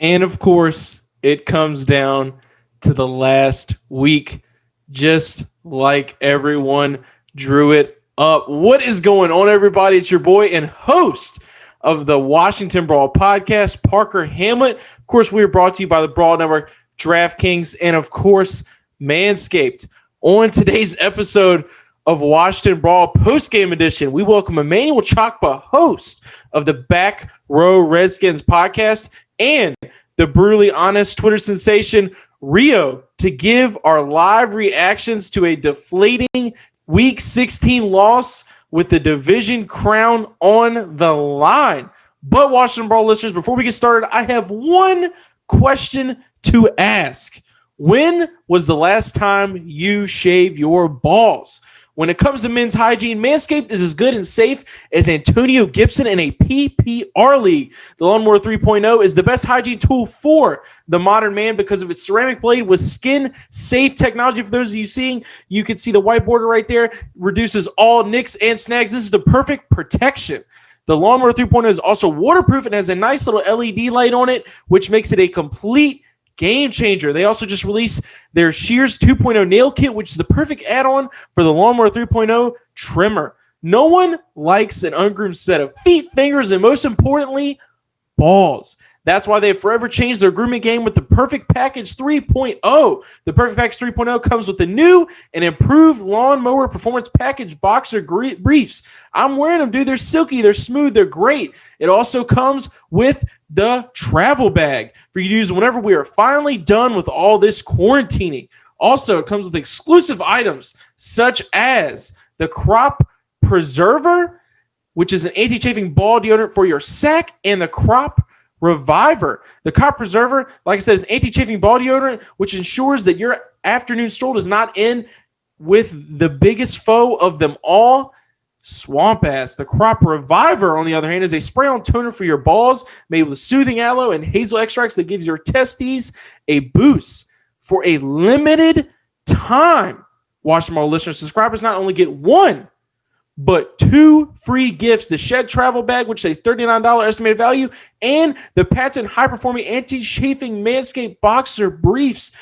And of course, it comes down to the last week, just like everyone drew it up. What is going on, everybody? It's your boy and host of the Washington Brawl Podcast, Parker Hamlet. Of course, we are brought to you by the Brawl Network, DraftKings, and of course, Manscaped. On today's episode of Washington Brawl Postgame Edition, we welcome Emmanuel Chokuba, host of the Backrow Redskins Podcast, and the brutally honest Twitter sensation Rio to give our live reactions to a deflating Week 16 loss with the division crown on the line. But Washington Brawl listeners, before we get started, I have one question to ask. When was the last time you shaved your balls? When it comes to men's hygiene, Manscaped is as good and safe as Antonio Gibson in a PPR league. The Lawnmower 3.0 is the best hygiene tool for the modern man because of its ceramic blade with skin-safe technology. For those of you seeing, you can see the white border right there. Reduces all nicks and snags. This is the perfect protection. The Lawnmower 3.0 is also waterproof and has a nice little LED light on it, which makes it a complete game changer. They also just released their Shears 2.0 nail kit, which is the perfect add-on for the Lawnmower 3.0 trimmer. No one likes an ungroomed set of feet, fingers, and most importantly, balls. That's why they have forever changed their grooming game with the Perfect Package 3.0. The Perfect Package 3.0 comes with the new and improved Lawnmower Performance Package boxer briefs. I'm wearing them, dude. They're silky. They're smooth. They're great. It also comes with the travel bag for you to use whenever we are finally done with all this quarantining. Also, it comes with exclusive items such as the Crop Preserver, which is an anti-chafing ball deodorant for your sack, and the Crop Reviver. The Crop Preserver, like I said, is anti-chafing ball deodorant, which ensures that your afternoon stroll does not end with the biggest foe of them all, swamp ass. The Crop Reviver, on the other hand, is a spray-on toner for your balls made with soothing aloe and hazel extracts that gives your testes a boost. For a limited time, Washington Brawl listeners, subscribers not only get one, but two free gifts: the Shed Travel Bag, which is a $39 estimated value, and the patent high-performing anti-chafing Manscaped Boxer Briefs.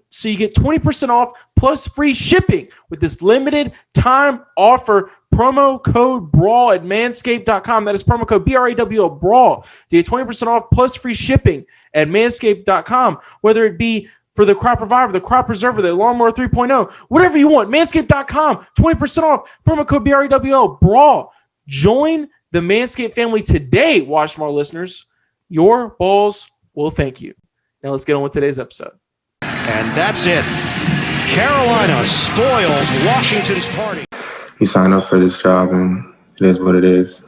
So you get 20% off plus free shipping with this limited time offer. Promo code BRAWL at manscaped.com. That is promo code BRAWL, BRAWL. To get 20% off plus free shipping at manscaped.com, whether it be for the Crop Reviver, the Crop Preserver, the Lawnmower 3.0, whatever you want. Manscaped.com, 20% off. Promo code BRAWL, BRAWL. Join the Manscaped family today, Washington Brawl listeners. Your balls will thank you. Now let's get on with today's episode. And that's it. Carolina spoils Washington's party. You sign up for this job, and it is what it is.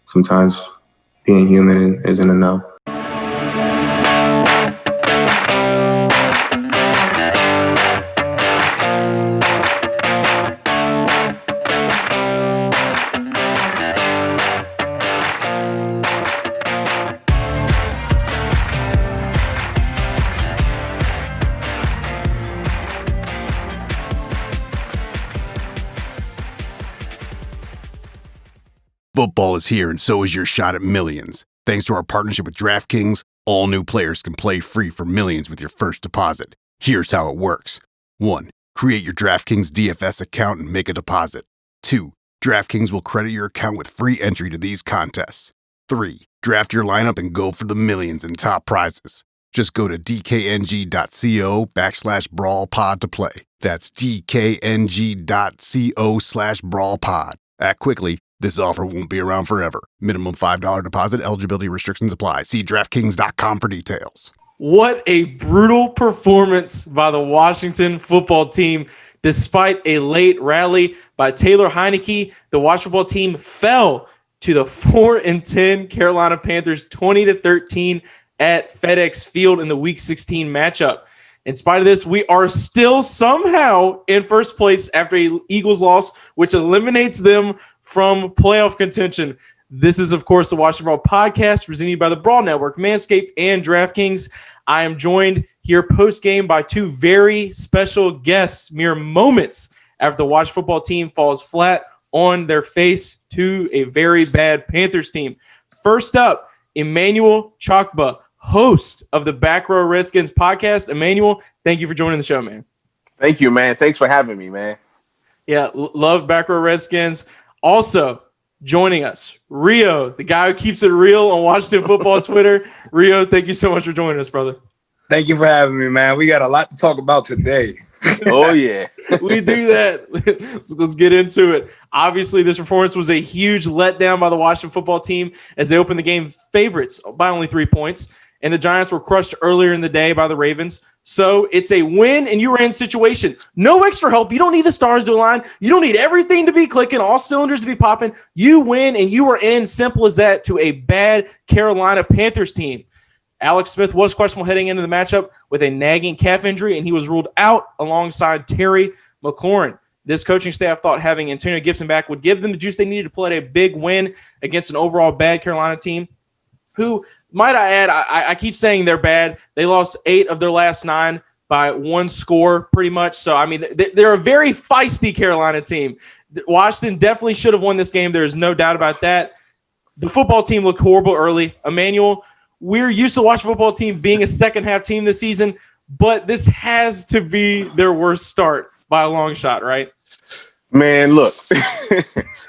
Sometimes being human isn't enough. Football is here, and so is your shot at millions. Thanks to our partnership with DraftKings, all new players can play free for millions with your first deposit. Here's how it works. 1. Create your DraftKings DFS account and make a deposit. 2. DraftKings will credit your account with free entry to these contests. 3. Draft your lineup and go for the millions in top prizes. Just go to dkng.co/brawlpod to play. That's dkng.co/brawlpod. Act quickly. This offer won't be around forever. Minimum $5 deposit. Eligibility restrictions apply. See DraftKings.com for details. What a brutal performance by the Washington football team. Despite a late rally by Taylor Heinicke, the Washington football team fell to the 4-10 Carolina Panthers 20-13 at FedEx Field in the Week 16 matchup. In spite of this, we are still somehow in first place after a Eagles loss, which eliminates them from playoff contention. This is, of course, the Washington Brawl Podcast, presented by the Brawl Network, Manscaped, and DraftKings. I am joined here post-game by two very special guests mere moments after the Washington football team falls flat on their face to a very bad Panthers team. First up, Emmanuel Chokuba, host of the Backrow Redskins Podcast. Emmanuel, thank you for joining the show, man. Thank you, man. Thanks for having me, man. Yeah, love Backrow Redskins. Also joining us, Rio, the guy who keeps it real on Washington football Twitter. Rio, thank you so much for joining us, brother. Thank you for having me, man. We got a lot to talk about today. Oh, yeah. We do that. Let's get into it. Obviously, this performance was a huge letdown by the Washington football team as they opened the game favorites by only 3 points. And the Giants were crushed earlier in the day by the Ravens. So it's a win and you were in situation. No extra help. You don't need the stars to align. You don't need everything to be clicking, all cylinders to be popping. You win and you were in, simple as that, to a bad Carolina Panthers team. Alex Smith was questionable heading into the matchup with a nagging calf injury, and he was ruled out alongside Terry McLaurin. This coaching staff thought having Antonio Gibson back would give them the juice they needed to play a big win against an overall bad Carolina team who, might I add, I keep saying they're bad. They lost 8 of their last 9 by 1 score pretty much. So, I mean, they're a very feisty Carolina team. Washington definitely should have won this game. There's no doubt about that. The football team looked horrible early. Emmanuel, we're used to Washington football team being a second-half team this season, but this has to be their worst start by a long shot, right? Man, look.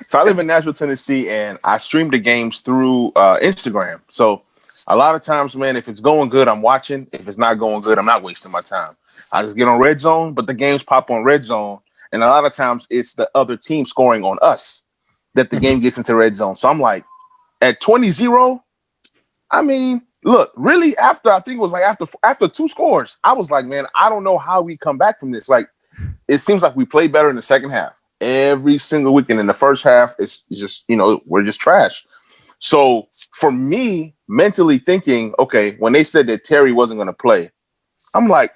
So I live in Nashville, Tennessee, and I stream the games through Instagram. So a lot of times, man, if it's going good, I'm watching. If it's not going good, I'm not wasting my time. I just get on Red Zone, but the games pop on Red Zone, and a lot of times it's the other team scoring on us that the game gets into Red Zone. So I'm like, at 20-0, I mean, look, really, after 2 scores, I was like, man, I don't know how we come back from this. Like, it seems like we play better in the second half every single weekend. In the first half, it's just, we're just trash. So for me, mentally thinking, okay, when they said that Terry wasn't going to play, I'm like,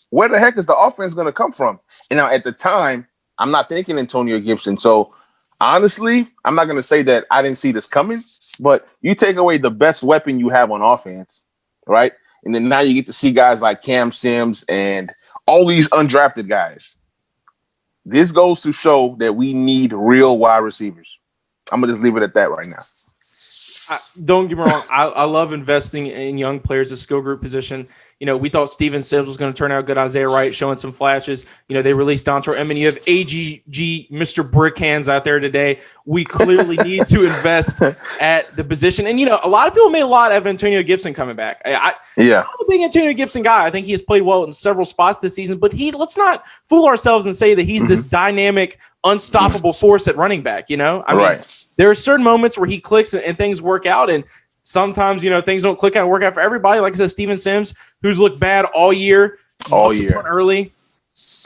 where the heck is the offense going to come from? And now at the time, I'm not thinking Antonio Gibson. So honestly, I'm not going to say that I didn't see this coming, but you take away the best weapon you have on offense, right? And then now you get to see guys like Cam Sims and all these undrafted guys. This goes to show that we need real wide receivers. I'm going to just leave it at that right now. Don't get me wrong. I love investing in young players at skill group position. We thought Steven Sims was going to turn out good. Isaiah Wright showing some flashes. They released Dontre. I mean, you have AGG, Mr. Brickhands out there today. We clearly need to invest at the position. And, a lot of people made a lot of Antonio Gibson coming back. I'm a big Antonio Gibson guy. I think he has played well in several spots this season. But let's not fool ourselves and say that he's this dynamic, unstoppable force at running back. I mean, there are certain moments where he clicks and things work out. And sometimes, things don't click out and work out for everybody. Like I said, Steven Sims, who's looked bad all year. Early,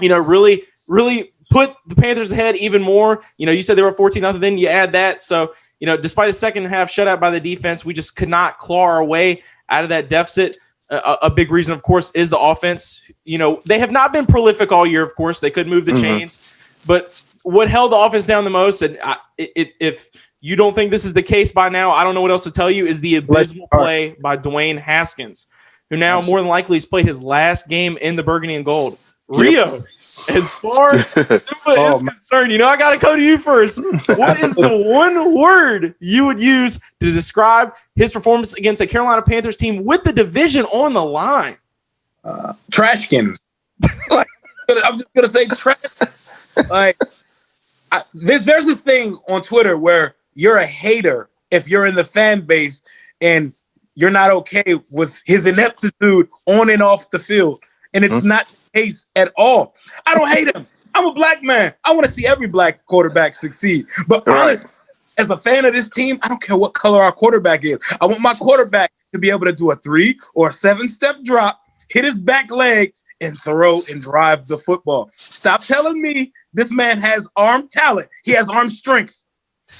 really, really put the Panthers ahead even more. You said they were 14-0, then you add that. So, despite a second half shutout by the defense, we just could not claw our way out of that deficit. A big reason, of course, is the offense. They have not been prolific all year, of course. They could move the chains. But what held the offense down the most, and if you don't think this is the case by now, I don't know what else to tell you, is the abysmal play by Dwayne Haskins, who now more than likely has played his last game in the burgundy and gold. Rio, as far as Simba is concerned, I got to go to you first. What is the one word you would use to describe his performance against a Carolina Panthers team with the division on the line? Trashkins. I'm just going to say trash. There's this thing on Twitter where you're a hater if you're in the fan base and you're not okay with his ineptitude on and off the field. And it's not the case at all. I don't hate him. I'm a black man. I want to see every black quarterback succeed. But honestly, as a fan of this team, I don't care what color our quarterback is. I want my quarterback to be able to do a 3 or 7-step drop, hit his back leg, and throw and drive the football. Stop telling me this man has arm talent. He has arm strength.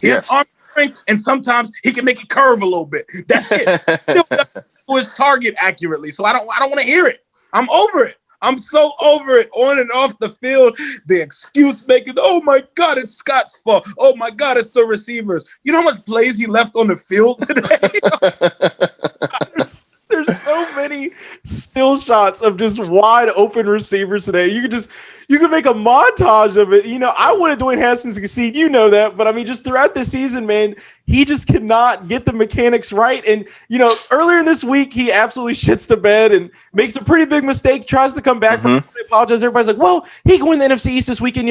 He has arm strength, and sometimes he can make it curve a little bit. That's it. He doesn't do his target accurately, so I don't want to hear it. I'm over it. I'm so over it on and off the field. The excuse making, oh my God, it's Scott's fault. Oh my God, it's the receivers. You know how much plays he left on the field today? There's so many still shots of just wide open receivers today. You could make a montage of it. I wanted Dwayne Haskins to succeed. That. But I mean, just throughout the season, man, He just cannot get the mechanics right. And, earlier in this week, he absolutely shits the bed and makes a pretty big mistake, tries to come back from it, apologize. Everybody's like, well, he can win the NFC East this weekend.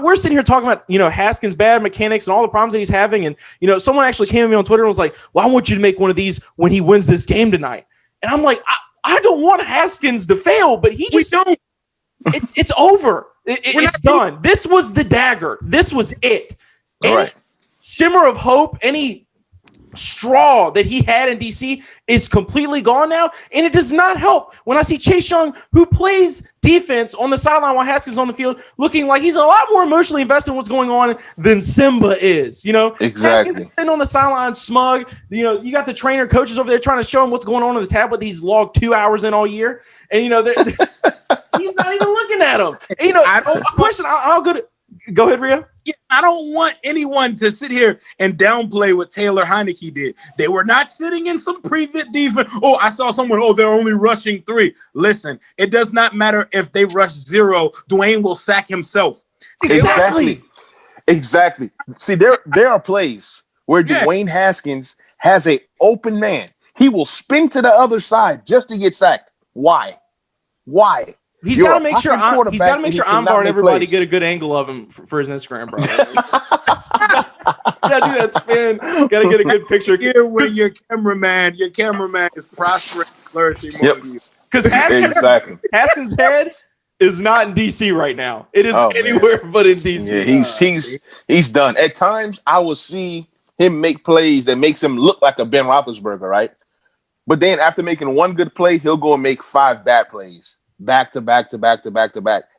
We're sitting here talking about, Haskin's bad mechanics and all the problems that he's having. And, someone actually came to me on Twitter and was like, well, I want you to make one of these when he wins this game tonight. And I'm like, I don't want Haskins to fail, but he just don't. It's over. It's done. This was the dagger. This was it. Any shimmer of hope, any straw that he had in DC is completely gone now, and it does not help when I see Chase Young, who plays defense on the sideline while Haskins on the field, looking like he's a lot more emotionally invested in what's going on than Simba is. Exactly. Haskins is sitting on the sideline smug. You got the trainer coaches over there trying to show him what's going on the tablet. He's logged 2 hours in all year, and he's not even looking at him. And, I'll go ahead, Ria. Yeah, I don't want anyone to sit here and downplay what Taylor Heineke did. They were not sitting in some prevent defense. Oh, I saw someone, they're only rushing 3. Listen, it does not matter if they rush 0. Dwayne will sack himself. Exactly. See, there are plays where Dwayne Haskins has an open man. He will spin to the other side just to get sacked. Why? He's got to make sure Ambar and everybody get a good angle of him for his Instagram, bro. Gotta do that spin. Gotta get a good picture. Here where your cameraman is prospering, flourishing more than you. Because Haskins' head is not in DC right now. It is anywhere but in DC. Yeah, he's done. At times, I will see him make plays that makes him look like a Ben Roethlisberger, right? But then after making one good play, he'll go and make 5 bad plays. Back to back.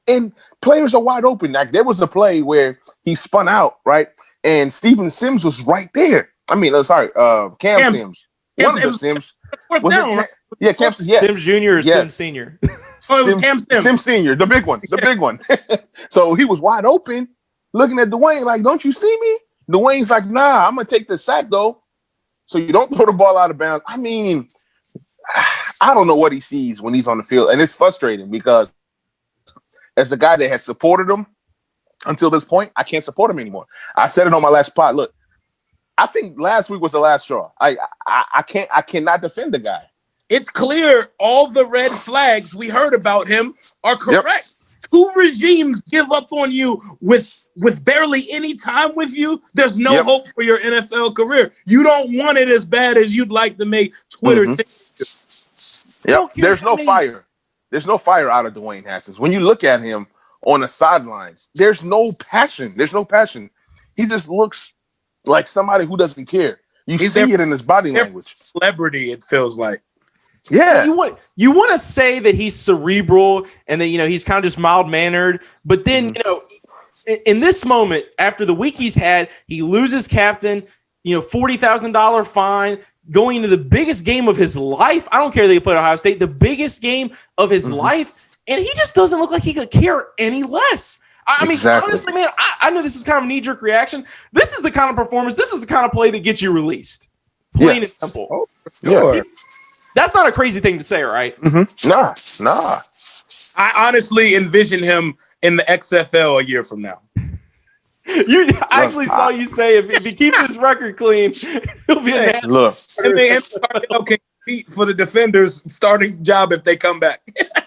And players are wide open. Like there was a play where he spun out, right? And Steven Sims was right there. I mean, Cam Sims. One of the Sims. Cam Sims, yes. Sims Jr. or Sims Sr.? It was Cam Sims. Sims Sr., the big one. So he was wide open, looking at Dwayne like, don't you see me? Dwayne's like, nah, I'm going to take the sack, though. So you don't throw the ball out of bounds. I mean, I don't know what he sees when he's on the field. And it's frustrating because as the guy that has supported him until this point, I can't support him anymore. I said it on my last pod. Look, I think last week was the last straw. I cannot defend the guy. It's clear all the red flags we heard about him are correct. Yep. 2 regimes give up on you with barely any time with you. There's no hope for your NFL career. You don't want it as bad as you'd like to make Twitter think. Yep. There's no fire. There's no fire out of Dwayne Haskins. When you look at him on the sidelines, there's no passion. He just looks like somebody who doesn't care. He's see it in his body language. Celebrity, it feels like. Yeah. You want to say that he's cerebral and that, he's kind of just mild-mannered. But then, in this moment, after the week he's had, he loses captain, $40,000 fine, going into the biggest game of his life. I don't care that he played Ohio State, the biggest game of his life. And he just doesn't look like he could care any less. I mean, honestly, man, I know this is kind of a knee-jerk reaction. This is the kind of performance, this is the kind of play that gets you released. Plain and simple. Oh, sure. Yeah. That's not a crazy thing to say, right? Mm-hmm. Nah. I honestly envision him in the XFL a year from now. I actually saw you say if he keeps his record clean, he'll be a look. And then okay, compete for the Defenders starting job if they come back.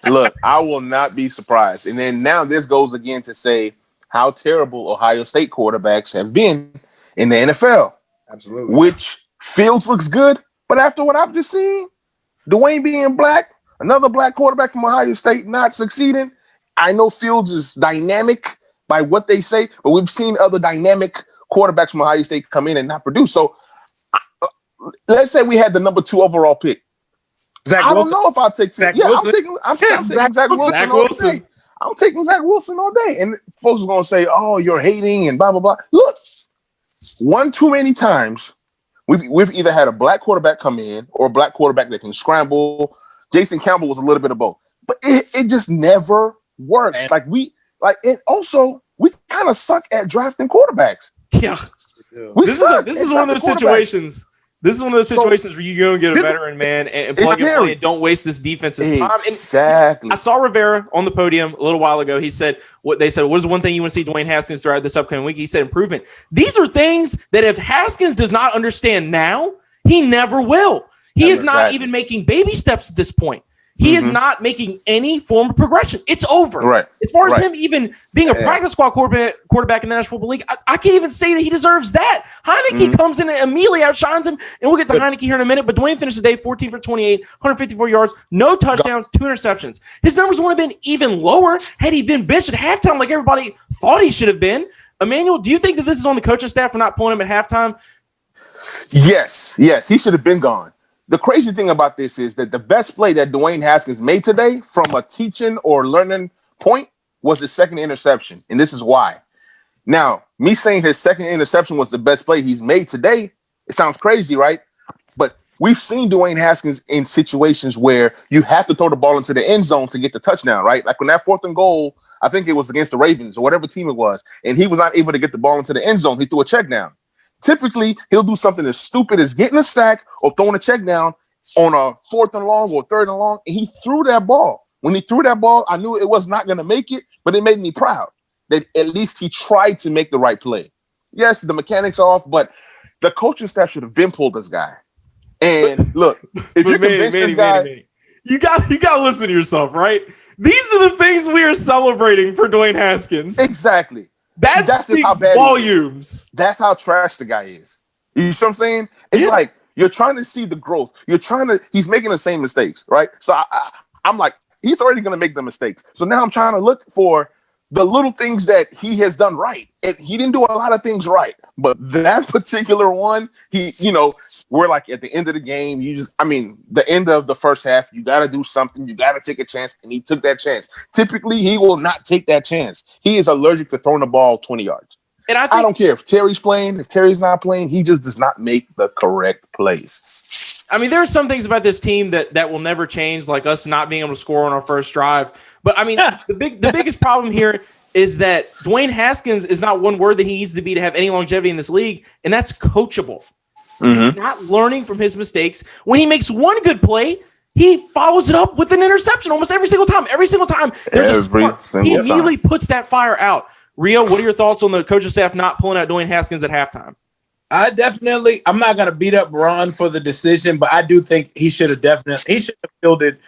Look, I will not be surprised. And then now this goes again to say how terrible Ohio State quarterbacks have been in the NFL. Absolutely. Which Fields looks good, but after what I've just seen, Dwayne being black, another black quarterback from Ohio State not succeeding. I know Fields is dynamic by what they say, but we've seen other dynamic quarterbacks from Ohio State come in and not produce. So let's say we had the number 2 overall pick. I don't know if I'll take Zach Wilson. I'm taking Zach Wilson all day. I'm taking Zach Wilson all day. And folks are going to say, oh, you're hating and blah, blah, blah. Look, one too many times, we've either had a black quarterback come in or a black quarterback that can scramble. Jason Campbell was a little bit of both. But it just never works. Man. And also, we kind of suck at drafting quarterbacks. Yeah. This is one of those situations This is one of those situations where you go and get a veteran, man, and plug and play and don't waste this defense's time. Exactly. And I saw Rivera on the podium a little while ago. He said, what is the one thing you want to see Dwayne Haskins throughout this upcoming week? He said improvement. These are things that if Haskins does not understand now, he never will. He is not even making baby steps at this point. He is not making any form of progression. It's over. Right. As far as him even being a practice squad quarterback in the National Football League, I can't even say that he deserves that. Heineke comes in and immediately outshines him, and we'll get to Heineke here in a minute, but Dwayne finished the day 14 for 28, 154 yards, no touchdowns, 2 interceptions. His numbers would have been even lower had he been benched at halftime like everybody thought he should have been. Emmanuel, do you think that this is on the coaching staff for not pulling him at halftime? Yes, he should have been gone. The crazy thing about this is that the best play that Dwayne Haskins made today from a teaching or learning point was his second interception. And this is why. Now, me saying his second interception was the best play he's made today, it sounds crazy, right? But we've seen Dwayne Haskins in situations where you have to throw the ball into the end zone to get the touchdown, right? Like when that 4th and goal, I think it was against the Ravens or whatever team it was, and he was not able to get the ball into the end zone. He threw a check down. Typically, he'll do something as stupid as getting a sack or throwing a check down on a 4th and long or 3rd and long, and he threw that ball. When he threw that ball, I knew it was not going to make it, but it made me proud that at least he tried to make the right play. Yes, the mechanics off, but the coaching staff should have been pulled this guy. And look, if you convince this guy, you got to listen to yourself, right? These are the things we are celebrating for Dwayne Haskins. Exactly. That speaks volumes. That's how trash the guy is. You know what I'm saying? It's like you're trying to see the growth. He's making the same mistakes, right? So I'm like, he's already going to make the mistakes. So now I'm trying to look for the little things that he has done right. And he didn't do a lot of things right. But that particular one, we're like at the end of the game, the end of the first half, you got to do something. You got to take a chance. And he took that chance. Typically, he will not take that chance. He is allergic to throwing the ball 20 yards. And I don't care if Terry's playing, if Terry's not playing, he just does not make the correct plays. I mean, there are some things about this team that will never change, like us not being able to score on our first drive. But I mean, the biggest problem here is that Dwayne Haskins is not one word that he needs to be to have any longevity in this league, and that's coachable. He's not learning from his mistakes. When he makes one good play, he follows it up with an interception almost every single time. Every single time there's a spark, he immediately puts that fire out. Rio, what are your thoughts on the coaching staff not pulling out Dwayne Haskins at halftime? I'm not going to beat up Ron for the decision, but I do think he should have fielded.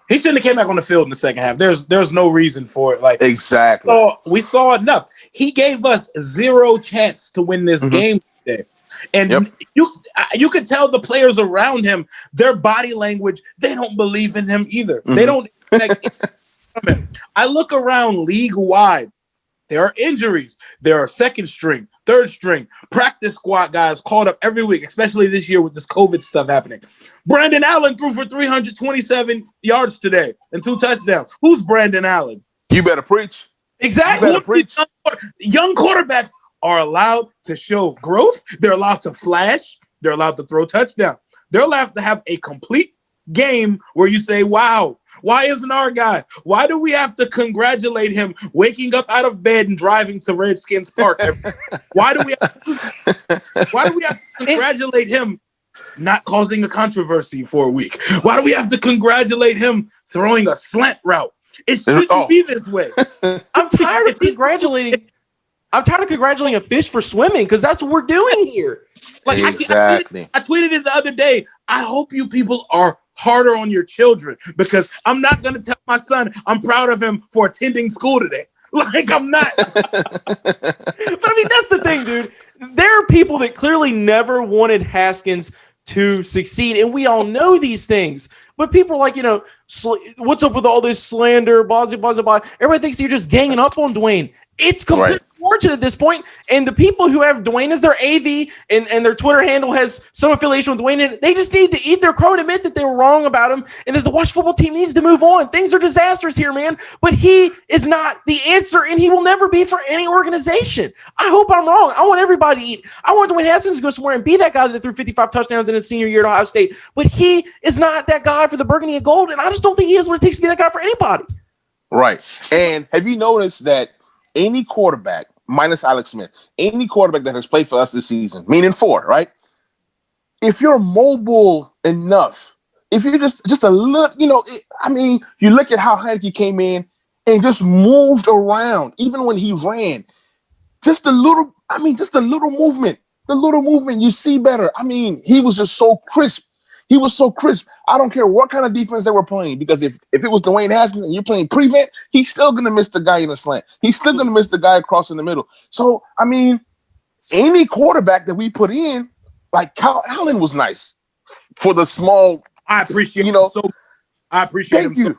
He shouldn't have came back on the field in the second half. There's no reason for it. Like exactly. So we saw enough. He gave us zero chance to win this game today. And you could tell the players around him, their body language, they don't believe in him either. They don't expect I look around league-wide. There are injuries. There are second string, third string, practice squad guys called up every week, especially this year with this COVID stuff happening. Brandon Allen threw for 327 yards today and 2 touchdowns. Who's Brandon Allen? You better preach. Exactly. Young quarterbacks are allowed to show growth. They're allowed to flash. They're allowed to throw touchdowns. They're allowed to have a complete game where you say, wow, why isn't our guy? Why do we have to congratulate him waking up out of bed and driving to Redskins Park? Why do we have to congratulate him not causing a controversy for a week? Why do we have to congratulate him throwing a slant route? It shouldn't be this way. I'm tired of congratulating a fish for swimming because that's what we're doing here. Like exactly. I tweeted it the other day. I hope you people are harder on your children because I'm not going to tell my son I'm proud of him for attending school today. Like, I'm not. But I mean, that's the thing, dude. There are people that clearly never wanted Haskins to succeed, and we all know these things. But people are like, what's up with all this slander, blah, blah, blah, blah. Everybody thinks you're just ganging up on Dwayne. It's completely fortunate at this point. And the people who have Dwayne as their AV and their Twitter handle has some affiliation with Dwayne, and they just need to eat their crow and admit that they were wrong about him and that the Washington football team needs to move on. Things are disastrous here, man. But he is not the answer, and he will never be for any organization. I hope I'm wrong. I want everybody to eat. I want Dwayne Haskins to go somewhere and be that guy that threw 55 touchdowns in his senior year at Ohio State. But he is not that guy for the burgundy and gold, and I just don't think he has what it takes to be that guy for anybody. Right. And have you noticed that any quarterback, minus Alex Smith, any quarterback that has played for us this season, meaning 4, right? if you're mobile enough, if you're just a little, you look at how Heineke came in and just moved around, even when he ran, just a little movement, you see better. I mean, he was just so crisp. He was so crisp. I don't care what kind of defense they were playing, because if it was Dwayne Haskins and you're playing prevent, he's still going to miss the guy in the slant. He's still going to miss the guy across in the middle. So, I mean, any quarterback that we put in, like Kyle Allen was nice for the small. I appreciate I appreciate Thank you.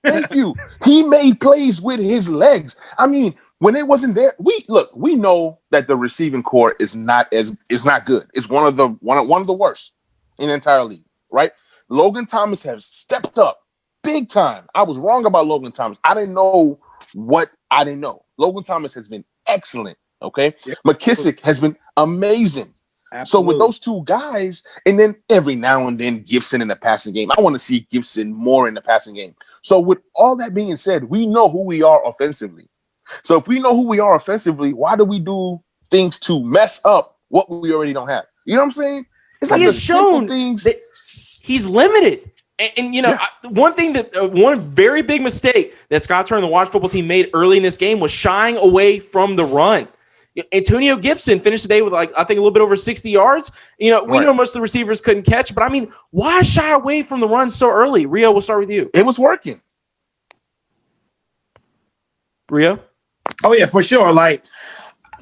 Thank you. He made plays with his legs. I mean, when it wasn't there, we know that the receiving core is not good. It's one of the worst in the entire league, right? Logan Thomas has stepped up big time. I was wrong about Logan Thomas. I didn't know what I didn't know. Logan Thomas has been excellent, okay? Yeah. McKissick has been amazing. Absolutely. So with those two guys, and then every now and then Gibson in the passing game. I want to see Gibson more in the passing game. So with all that being said, we know who we are offensively. So if we know who we are offensively, why do we do things to mess up what we already don't have? You know what I'm saying? It's like he has shown things that he's limited. One very big mistake that Scott Turner and the Watch football team made early in this game was shying away from the run. Antonio Gibson finished the day with, I think, a little bit over 60 yards. We know most of the receivers couldn't catch, but I mean, why shy away from the run so early? Rio, we'll start with you. It was working. Rio? Oh, yeah, for sure. Like,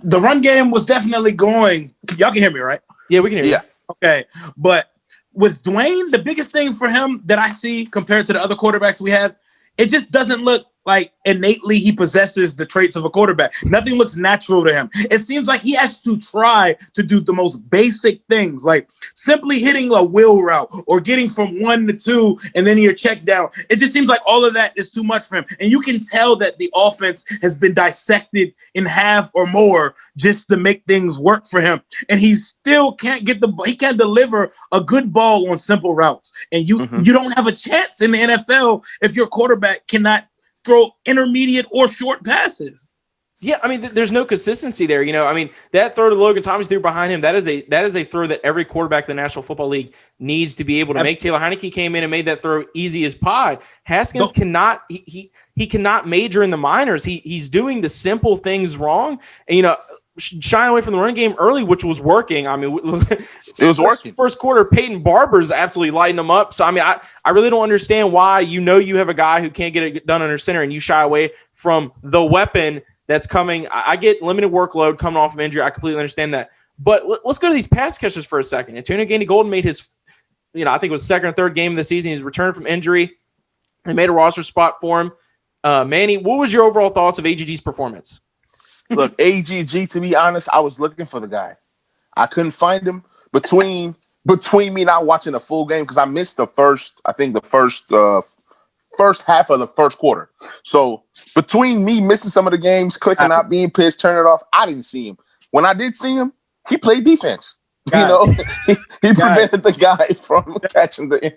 the run game was definitely going. Y'all can hear me, right? Yeah, we can hear you. Okay. But with Dwayne, the biggest thing for him that I see compared to the other quarterbacks we have, it just doesn't look like innately he possesses the traits of a quarterback. Nothing looks natural to him. It seems like he has to try to do the most basic things, like simply hitting a wheel route or getting from 1 to 2 and then your check down. It just seems like all of that is too much for him. And you can tell that the offense has been dissected in half or more just to make things work for him. And he still can't he can't deliver a good ball on simple routes. And you don't have a chance in the NFL if your quarterback cannot throw intermediate or short passes. Yeah, I mean, there's no consistency there. I mean, that throw to Logan Thomas threw behind him, that is a throw that every quarterback in the National Football League needs to be able to make. Taylor Heineke came in and made that throw easy as pie. Haskins cannot he cannot major in the minors. He's doing the simple things wrong. And, shying away from the run game early, which was working. I mean, it was working. First quarter, Peyton Barber's absolutely lighting them up. So, I mean, I really don't understand why you have a guy who can't get it done under center and you shy away from the weapon that's coming. I get limited workload coming off of injury. I completely understand that. But let's go to these pass catchers for a second. Antonio Gandy-Golden made his, I think it was second or third game of the season. He's returned from injury. They made a roster spot for him. Manny, what was your overall thoughts of AGG's performance? Look, AGG, to be honest, I was looking for the guy. I couldn't find him between me not watching the full game because I missed the first half of the first quarter. So between me missing some of the games, clicking out, being pissed, turning it off, I didn't see him. When I did see him, he played defense. He prevented the guy from catching the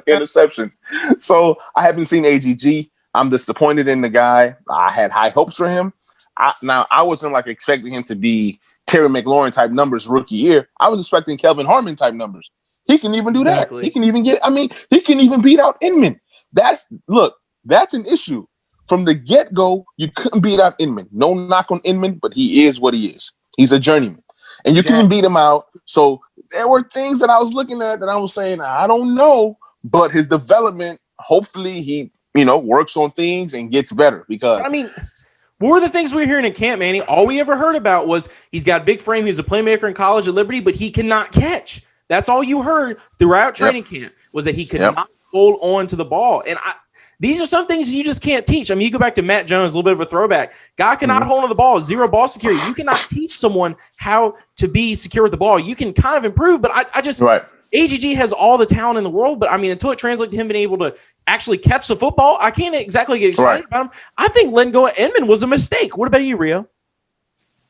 interception. So I haven't seen AGG. I'm disappointed in the guy. I had high hopes for him. I wasn't expecting him to be Terry McLaurin type numbers rookie year. I was expecting Kelvin Harmon type numbers. He can even do that. He can even he can even beat out Inman. That's an issue. From the get-go, you couldn't beat out Inman. No knock on Inman, but he is what he is. He's a journeyman. And you couldn't beat him out. So there were things that I was looking at that I was saying, I don't know, but his development, hopefully he, works on things and gets better because what were the things we were hearing in camp, Manny? All we ever heard about was he's got a big frame. He's a playmaker in college at Liberty, but he cannot catch. That's all you heard throughout training camp was that he could not hold on to the ball. And these are some things you just can't teach. I mean, you go back to Matt Jones, a little bit of a throwback. Guy cannot hold on to the ball, zero ball security. You cannot teach someone how to be secure with the ball. You can kind of improve, but I just AGG has all the talent in the world, but I mean, until it translates to him being able to actually catch the football, I can't exactly get excited about him. I think letting go of Inman was a mistake. What about you, Rio?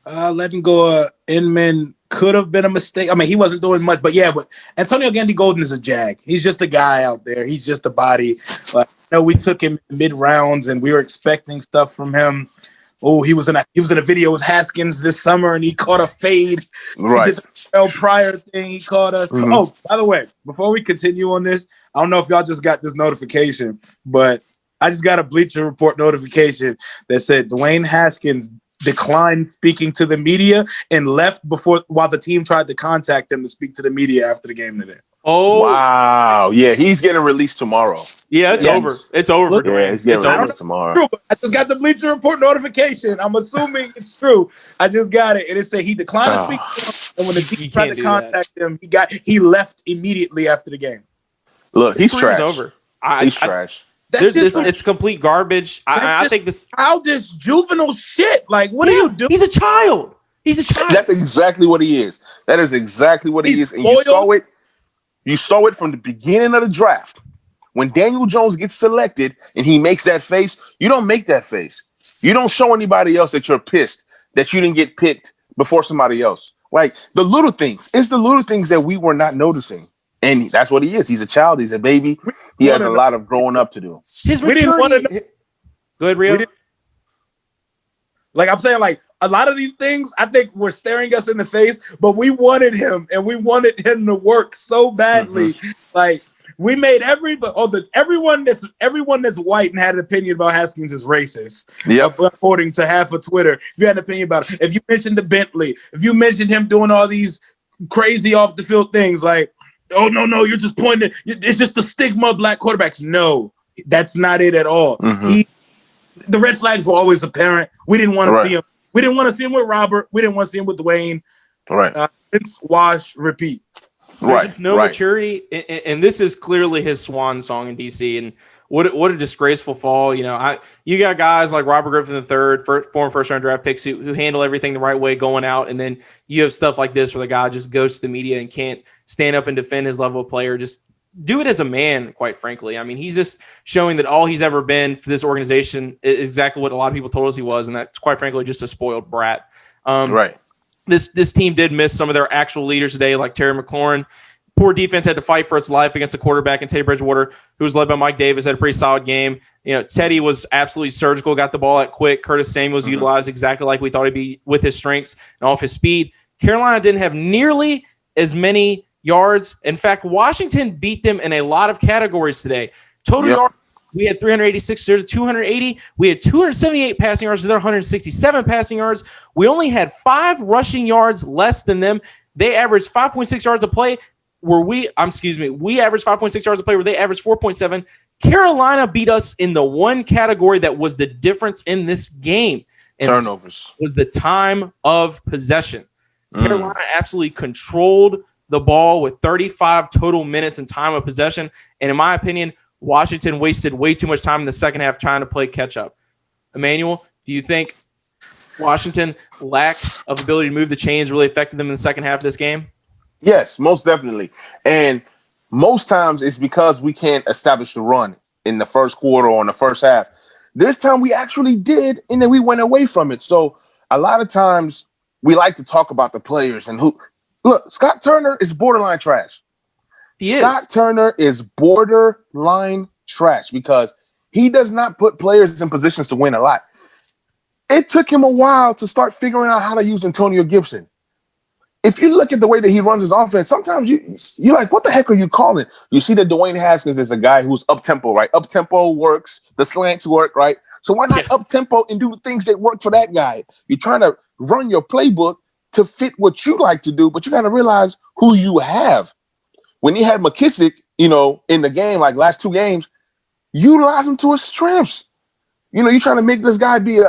Letting go of Inman could have been a mistake. I mean, he wasn't doing much, but Antonio Gandy-Golden is a jag. He's just a guy out there. He's just a body. We took him mid-rounds, and we were expecting stuff from him. oh, he was in a video with Haskins this summer and he caught a fade. Right. He did the L Pryor thing. He caught us. Mhm. Oh, by the way, before we continue on this, I don't know if y'all just got this notification, but I just got a Bleacher Report notification that said Dwayne Haskins declined speaking to the media and left while the team tried to contact him to speak to the media after the game today. Oh, wow. Yeah, he's getting released tomorrow. yeah, it's Yes. over. It's over for Yeah, Dwayne. he's getting It's over. released tomorrow. True, but I just got the Bleacher Report notification. I'm assuming it's true. I just got it, and it said he declined to speak to him, and when the You team tried can't to do that. contact him, he left immediately after the game. Look, he's His career's trash. over. He's trash. That's just It's complete garbage. I just- think this. childish, juvenile shit. Like, what are you doing? He's a child. He's a child. That's exactly what he is. That is exactly what he He's is. And loyal. you saw it. You saw it from the beginning of the draft. When Daniel Jones gets selected and he makes that face, you don't make that face. You don't show anybody else that you're pissed that you didn't get picked before somebody else. Like the little things. It's the little things that we were not noticing. And that's what he is. He's a child. He's a baby. He has a lot of growing up to do. His We didn't wanna maturity. Go ahead, Rio. We didn't- Like I'm saying, like a lot of these things, I think were staring us in the face, but we wanted him and we wanted him to work so badly. Like we made everyone that's white and had an opinion about Haskins is racist. Yep. According to half of Twitter, if you had an opinion about it, if you mentioned the Bentley, if you mentioned him doing all these crazy off the field things, like, oh no, you're just pointing. It's just the stigma of black quarterbacks. No, that's not it at all. Mhm. The red flags were always apparent. We didn't want to Right. see him. We didn't want to see him with Robert. We didn't want to see him with Dwayne. Right. Rinse, wash, repeat. There's just no maturity, and this is clearly his swan song in DC. And what a disgraceful fall. You know, you got guys like Robert Griffin III, former first-round draft picks who handle everything the right way going out, and then you have stuff like this where the guy just goes to the media and can't stand up and defend his level of player. Just do it as a man, quite frankly. I mean, he's just showing that all he's ever been for this organization is exactly what a lot of people told us he was, and that's quite frankly just a spoiled brat. Right. This team did miss some of their actual leaders today, like Terry McLaurin. Poor defense had to fight for its life against a quarterback in Teddy Bridgewater, who was led by Mike Davis, had a pretty solid game. You know, Teddy was absolutely surgical, got the ball out quick. Curtis Samuel's utilized exactly like we thought he'd be with his strengths and off his speed. Carolina didn't have nearly as many yards. In fact, Washington beat them in a lot of categories today. Total yards, we had 386 to 280. We had 278 passing yards to their 167 passing yards. We only had 5 rushing yards less than them. They averaged 5.6 yards a play. We averaged 5.6 yards a play where they averaged 4.7. Carolina beat us in the one category that was the difference in this game. And turnovers. was the time of possession. Carolina absolutely controlled the ball with 35 total minutes and time of possession. And in my opinion, Washington wasted way too much time in the second half trying to play catch up. Emmanuel, do you think Washington lack of ability to move the chains really affected them in the second half of this game? Yes, most definitely. And most times it's because we can't establish the run in the first quarter or in the first half. This time we actually did, and then we went away from it. So a lot of times we like to talk about the players and who. Look, Scott Turner is borderline trash. Scott Turner is borderline trash because he does not put players in positions to win a lot. It took him a while to start figuring out how to use Antonio Gibson. If you look at the way that he runs his offense, sometimes you're like, what the heck are you calling? You see that Dwayne Haskins is a guy who's up-tempo, right? Up-tempo works. The slants work, right? So why not up-tempo and do the things that work for that guy? You're trying to run your playbook to fit what you like to do, but you got to realize who you have. When he had McKissick, in the game, like last 2 games, utilize him to his strengths. You're trying to make this guy be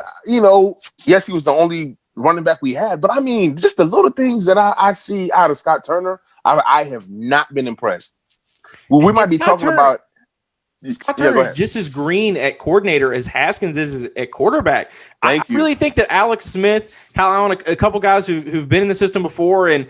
yes, he was the only running back we had, but I mean, just the little things that I see out of Scott Turner, I have not been impressed. Well, we might be talking about Scott Turner is just as green at coordinator as Haskins is at quarterback. I really think that Alex Smith, Kyle Allen, a couple guys who've been in the system before and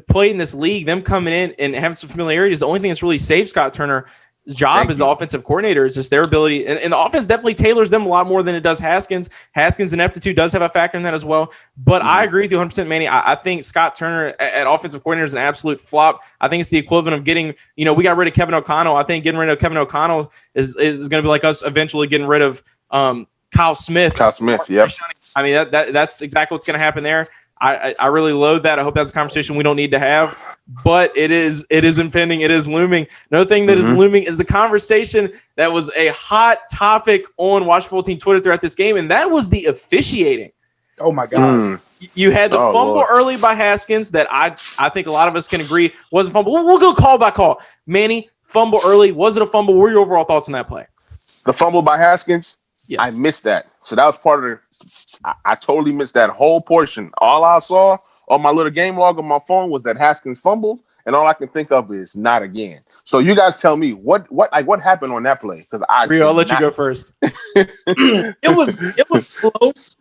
played in this league, them coming in and having some familiarity is the only thing that's really saved Scott Turner's job as the offensive coordinator. Is just their ability, and the offense definitely tailors them a lot more than it does Haskins. Haskins' ineptitude does have a factor in that as well. But I agree with you 100%, Manny. I think Scott Turner at offensive coordinator is an absolute flop. I think it's the equivalent of getting, we got rid of Kevin O'Connell. I think getting rid of Kevin O'Connell is going to be like us eventually getting rid of Kyle Kyle Smith. Yep. I mean, that's exactly what's going to happen there. I really loathe that. I hope that's a conversation we don't need to have, but it is impending. It is looming. Another thing that is looming is the conversation that was a hot topic on Washington Football Team Twitter throughout this game, and that was the officiating. Oh my God. You had the fumble early by Haskins that I think a lot of us can agree wasn't fumble. We'll go call by call. Manny, fumble early. Was it a fumble? What were your overall thoughts on that play? The fumble by Haskins? Yes. I missed that. So that was part of I totally missed that whole portion. All I saw on my little game log on my phone was that Haskins fumbled, and all I can think of is not again. So you guys tell me what happened on that play? Because I'll let you go first. It was close,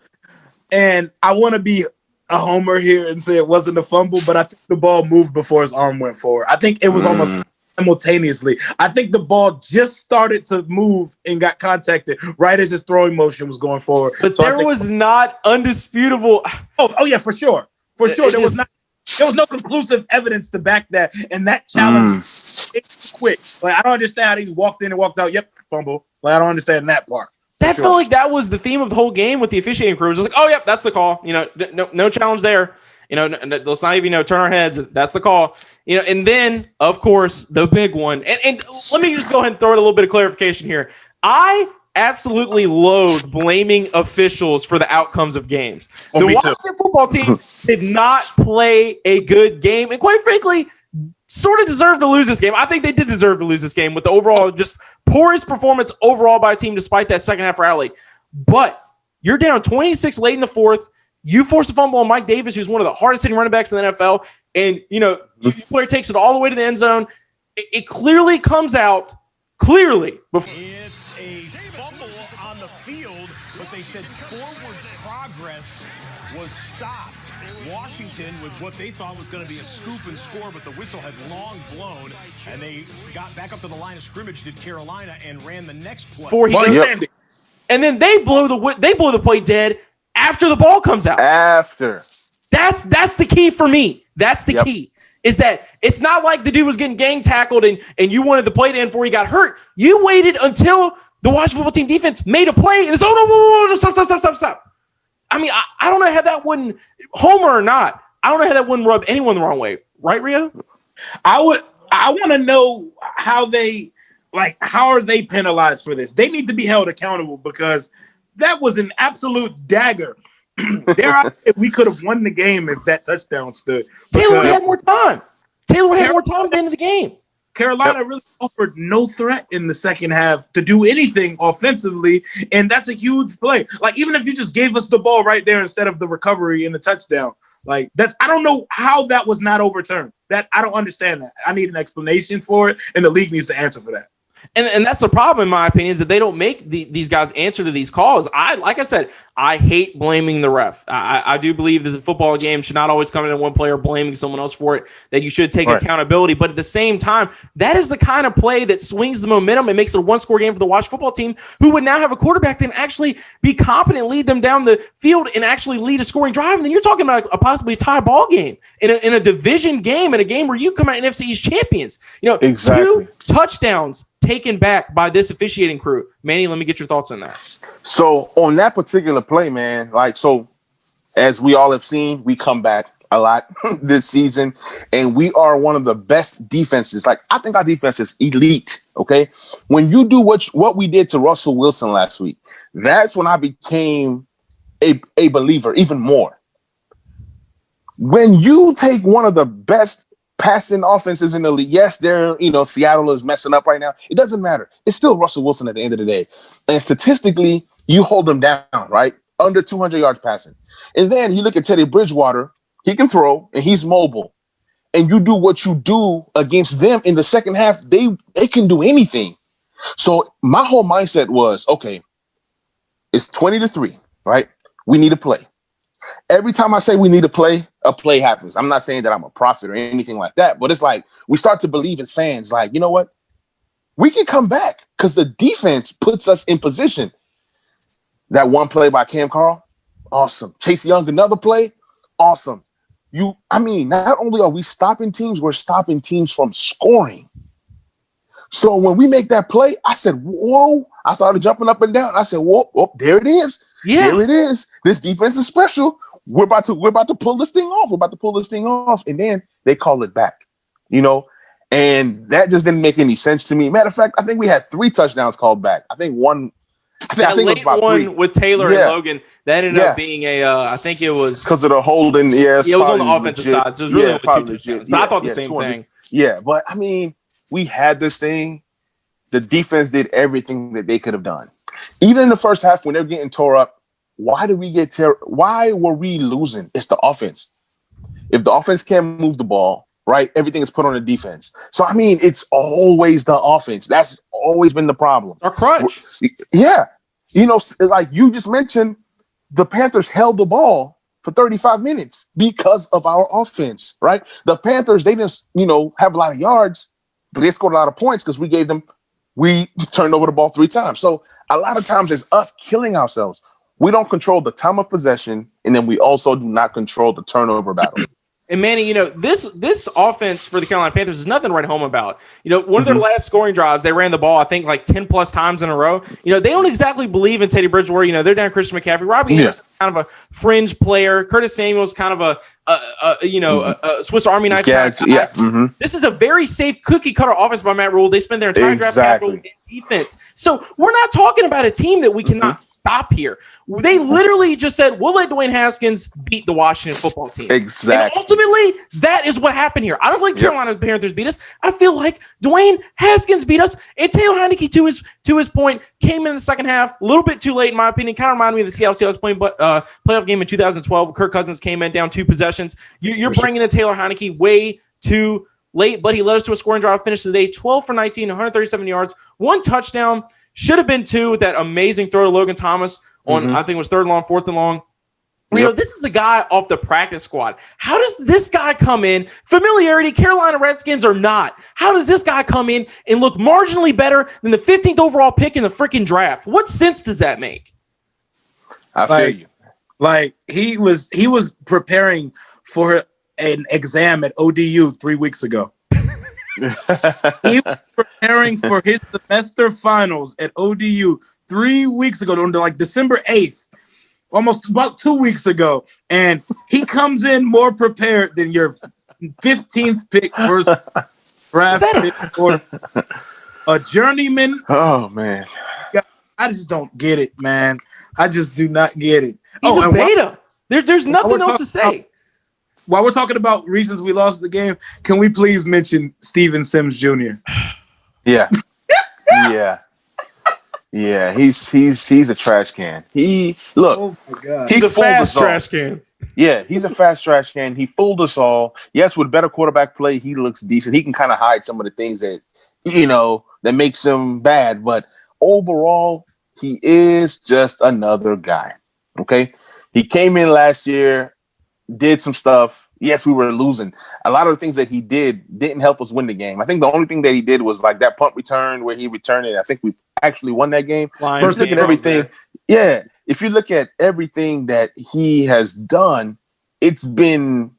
and I want to be a homer here and say it wasn't a fumble, but I think the ball moved before his arm went forward. I think it was almost simultaneously. I think the ball just started to move and got contacted right as his throwing motion was going forward. But so there was not undisputable. Oh yeah, for sure. There was no conclusive evidence to back that, and that challenge it's quick. Like I don't understand how he walked in and walked out. Yep, fumble. Like I don't understand that part. That felt like that was the theme of the whole game with the officiating crew. It was like, oh yep, that's the call. No challenge there. Let's not even turn our heads. That's the call. And then of course the big one. And let me just go ahead and throw in a little bit of clarification here. I absolutely loathe blaming officials for the outcomes of games. The Washington football team did not play a good game, and quite frankly, sort of deserved to lose this game. I think they did deserve to lose this game with the overall just poorest performance overall by a team despite that second half rally. But you're down 26 late in the fourth. You force a fumble on Mike Davis, who's one of the hardest hitting running backs in the NFL, and your player takes it all the way to the end zone. It clearly comes out before. It's a fumble on the field, but they said forward progress was stopped. Washington with what they thought was going to be a scoop and score, but the whistle had long blown, and they got back up to the line of scrimmage, did Carolina, and ran the next play. And then they blow the play dead after the ball comes out. That's the key for me. That's the key. Is that it's not like the dude was getting gang tackled and you wanted the play to end before he got hurt. You waited until the Washington football team defense made a play and it's no, stop. I mean, I don't know how that wouldn't, homer or not, I don't know how that wouldn't rub anyone the wrong way. Right, Rio? I want to know how are they penalized for this? They need to be held accountable because that was an absolute dagger. We could have won the game if that touchdown stood. Taylor had more time. Taylor had more time at the end of the game. Carolina really offered no threat in the second half to do anything offensively, and that's a huge play. Like, even if you just gave us the ball right there instead of the recovery and the touchdown, like I don't know how that was not overturned. I don't understand that. I need an explanation for it, and the league needs to answer for that. And that's the problem, in my opinion, is that they don't make these guys answer to these calls. Like I said, I hate blaming the ref. I do believe that the football game should not always come in one player blaming someone else for it, that you should take accountability. But at the same time, that is the kind of play that swings the momentum and makes it a one-score game for the Washington football team, who would now have a quarterback that can actually be competent, lead them down the field, and actually lead a scoring drive. And then you're talking about a possibly tie ball game in a division game, in a game where you come out NFC East champions. Exactly. 2 touchdowns taken back by this officiating crew. Manny, let me get your thoughts on that. So on that particular play, man, as we all have seen, we come back a lot this season, and we are one of the best defenses. I think our defense is elite. Okay, when you do what we did to Russell Wilson last week, that's when I became a believer even more. When you take one of the best passing offenses in the league, yes, Seattle is messing up right now. It doesn't matter. It's still Russell Wilson at the end of the day. And statistically, you hold him down, right? Under 200 yards passing. And then you look at Teddy Bridgewater. He can throw, and he's mobile. And you do what you do against them in the second half, they can do anything. So my whole mindset was, okay, it's 20-3, right? We need to play. Every time I say we need to play, a play happens. I'm not saying that I'm a prophet or anything like that, but it's like we start to believe as fans, you know what? We can come back because the defense puts us in position. That one play by Cam Carl, awesome. Chase Young, another play, awesome. Not only are we stopping teams, we're stopping teams from scoring. So when we make that play, I said, whoa. I started jumping up and down. I said, whoop, there it is. Yeah. There it is. This defense is special. We're about to pull this thing off. And then they call it back, and that just didn't make any sense to me. Matter of fact, I think we had 3 touchdowns called back. I think one. I think it was about 3 with Taylor and Logan. That ended up being I think it was because of the holding. Yeah, it was on the offensive side. So it was really only 2 touchdowns. But I thought the same thing. Yeah, but I mean, we had this thing. The defense did everything that they could have done. Even in the first half, when they're getting tore up, why were we losing? It's the offense. If the offense can't move the ball, right, everything is put on the defense. So, I mean, it's always the offense. That's always been the problem. Our crutch. Yeah. Like you just mentioned, the Panthers held the ball for 35 minutes because of our offense, right? The Panthers, they just, have a lot of yards, but they scored a lot of points because we turned over the ball 3 times. So a lot of times it's us killing ourselves. We don't control the time of possession, and then we also do not control the turnover battle. And Manny, this offense for the Carolina Panthers is nothing to write home about. One of their last scoring drives, they ran the ball, I think, like 10 plus times in a row. They don't exactly believe in Teddy Bridgewater. They're down Christian McCaffrey. Robbie Anderson is kind of a fringe player. Curtis Samuel's kind of a Swiss Army knife. This is a very safe cookie cutter offense by Matt Rule. They spend their entire draft capital in defense. So we're not talking about a team that we cannot stop here. They literally just said, we'll let Dwayne Haskins beat the Washington football team. Exactly. And ultimately, that is what happened here. I don't think Carolina Panthers beat us. I feel like Dwayne Haskins beat us. And Taylor Heineke, to his point, came in the second half a little bit too late, in my opinion. Kind of reminded me of the Seattle Seahawks playoff game in 2012. Kirk Cousins came in down 2 possessions. You're bringing in Taylor Heineke way too late, but he led us to a scoring drive finish today. 12 for 19, 137 yards, 1 touchdown. Should have been 2 with that amazing throw to Logan Thomas on, I think it was 3rd and long, 4th and long. This is the guy off the practice squad. How does this guy come in? Familiarity, Carolina Redskins or not? How does this guy come in and look marginally better than the 15th overall pick in the freaking draft? What sense does that make? I feel you. Like he was preparing for an exam at ODU 3 weeks ago. He was preparing for his semester finals at ODU 3 weeks ago, on like December 8th, almost about 2 weeks ago. And he comes in more prepared than your 15th pick first draft pick or a journeyman. Oh, man. I just don't get it, man. I just do not get it. He's a beta. There's nothing else to say. While we're talking about reasons we lost the game, can we please mention Steven Sims Jr.? Yeah. Yeah, he's a trash can. Oh my God. He's a fast trash can. Yeah, he's a fast trash can. He fooled us all. Yes, with better quarterback play, he looks decent. He can kind of hide some of the things that that makes him bad, but overall, he is just another guy. Okay? He came in last year, did some stuff. Yes, we were losing. A lot of the things that he didn't help us win the game. I think the only thing that he did was like that punt return where he returned it. I think we actually won that game. First, look at everything. Yeah. If you look at everything that he has done, it's been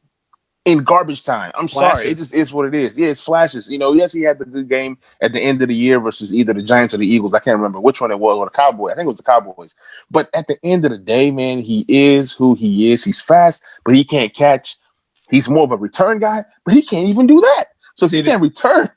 in garbage time. I'm sorry. It just is what it is. Yeah, it's flashes. Yes, he had the good game at the end of the year versus either the Giants or the Eagles. I can't remember which one it was, or the Cowboys. I think it was the Cowboys. But at the end of the day, man, he is who he is. He's fast, but he can't catch. He's more of a return guy, but he can't even do that. So if you can't return,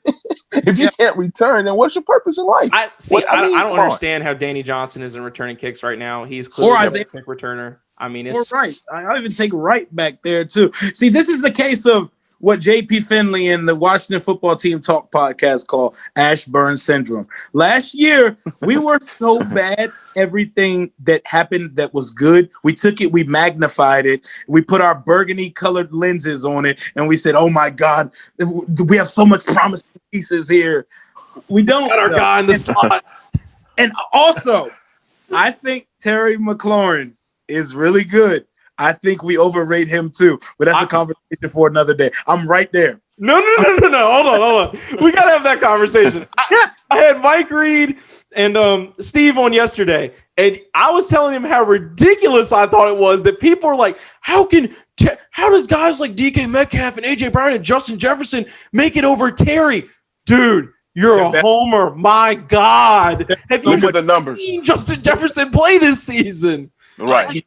then what's your purpose in life? I don't understand how Danny Johnson isn't returning kicks right now. He's clearly a kick returner. I mean, it's right. I'll even take right back there too. See, this is the case of what J.P. Finley and the Washington Football Team Talk podcast call Ashburn syndrome. Last year, we were so bad. Everything that happened that was good, we took it, we magnified it, we put our burgundy colored lenses on it, and we said, oh my God, we have so much promising pieces here. We don't got our guy in the slot. And also, I think Terry McLaurin is really good. I think we overrate him too, but that's a conversation for another day. I'm right there. No. Hold on. We got to have that conversation. I had Mike Reed and Steve on yesterday, and I was telling him how ridiculous I thought it was that people are like, how does guys like DK Metcalf and AJ Brown and Justin Jefferson make it over Terry? Dude, You're a homer. My God. Have you Look at the numbers. seen Justin Jefferson play this season? Right.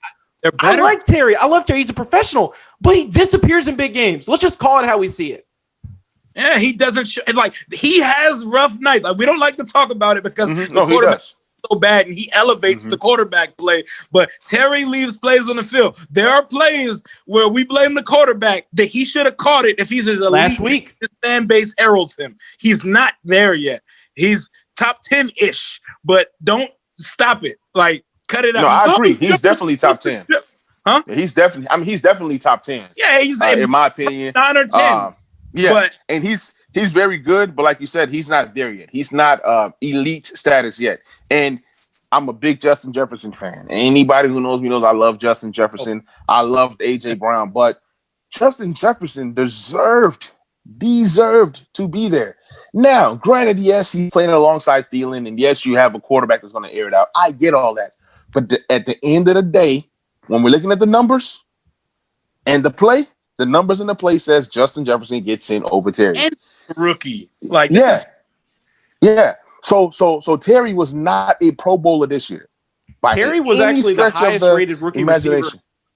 I like Terry. I love Terry. He's a professional, but he disappears in big games. Let's just call it how we see it. Yeah, he doesn't he has rough nights. Like, we don't like to talk about it because the quarterback is so bad and he elevates the quarterback play. But Terry leaves plays on the field. There are plays where we blame the quarterback that he should have caught it if he's as elite. Last week, his fan base heralds him. He's not there yet. He's top 10-ish, but don't stop it. Like, cut it out. No, I agree. He's definitely top 10. Huh? Yeah, he's definitely top 10. Yeah, he's in my opinion. 9 or 10. And he's very good, but like you said, he's not there yet. He's not elite status yet. And I'm a big Justin Jefferson fan. Anybody who knows me knows I love Justin Jefferson. I loved AJ Brown, but Justin Jefferson deserved to be there. Now, granted, yes, he's playing alongside Thielen, and yes, you have a quarterback that's going to air it out. I get all that. But at the end of the day, when we're looking at the numbers and the play, the numbers in the play says Justin Jefferson gets in over Terry. And rookie. Like, yeah. So Terry was not a Pro Bowler this year. Terry was actually the highest rated rookie receiver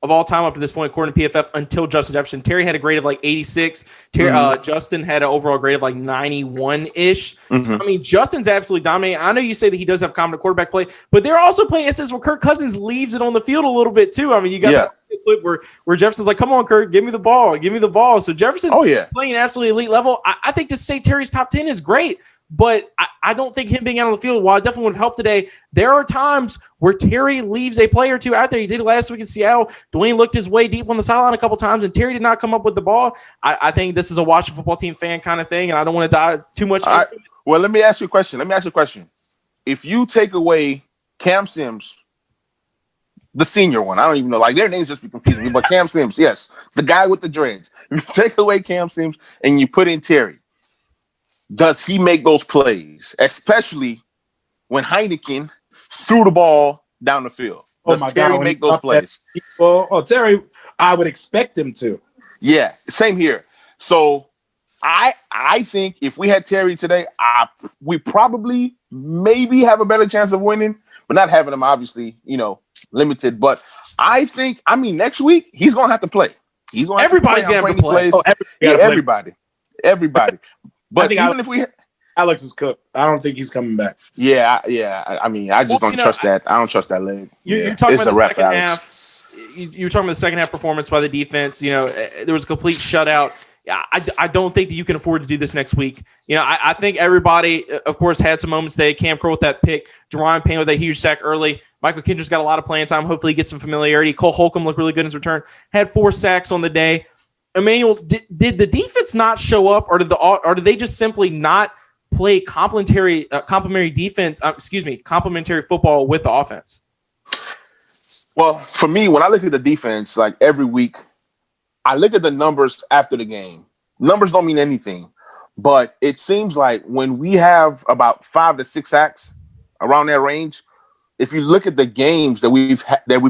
of all time up to this point, according to PFF, until Justin Jefferson. Terry had a grade of like 86. Justin had an overall grade of like 91-ish. So, I mean, Justin's absolutely dominating. I know you say that he does have competent quarterback play, but they're also playing instances where Kirk Cousins leaves it on the field a little bit too. I mean, you got that clip where Jefferson's like, come on, Kirk, give me the ball. So Jefferson's playing an absolutely elite level. I think to say Terry's top 10 is great, but I don't think him being out on the field, while it definitely would have helped today, there are times where Terry leaves a play or two out there. He did it last week in Seattle. Dwayne looked his way deep on the sideline a couple times, and Terry did not come up with the ball. I think this is a Washington football team fan kind of thing, and I don't want to dive too much. Well, let me ask you a question. If you take away Cam Sims, the senior one, I don't even know, like their names just be confusing me, but Cam Sims, yes, the guy with the dreads. If you take away Cam Sims and you put in Terry, does he make those plays, especially when Heineken threw the ball down the field? Does Terry make those plays? Terry, I would expect him to. Yeah, same here. So I think if we had Terry today, we probably maybe have a better chance of winning, but not having him obviously, limited. But I think, next week he's gonna have to play. Everybody's gonna have to play. Everybody. But even if we Alex is cooked, I don't think he's coming back. Yeah. I just don't trust that. I don't trust that leg. You're talking about the second half. You were talking about the second half performance by the defense. There was a complete shutout. I don't think that you can afford to do this next week. I think everybody, of course, had some moments today. Cam Curl with that pick. Jerron Payne with that huge sack early. Michael Kendrick's got a lot of playing time. Hopefully he gets some familiarity. Cole Holcomb looked really good in his return. Had 4 sacks on the day. Emmanuel, did the defense not show up, or did they just simply not play complementary football with the offense? Well, for me, when I look at the defense, like every week, I look at the numbers after the game. Numbers don't mean anything, but it seems like when we have about 5 to 6 sacks around that range, if you look at the games that we've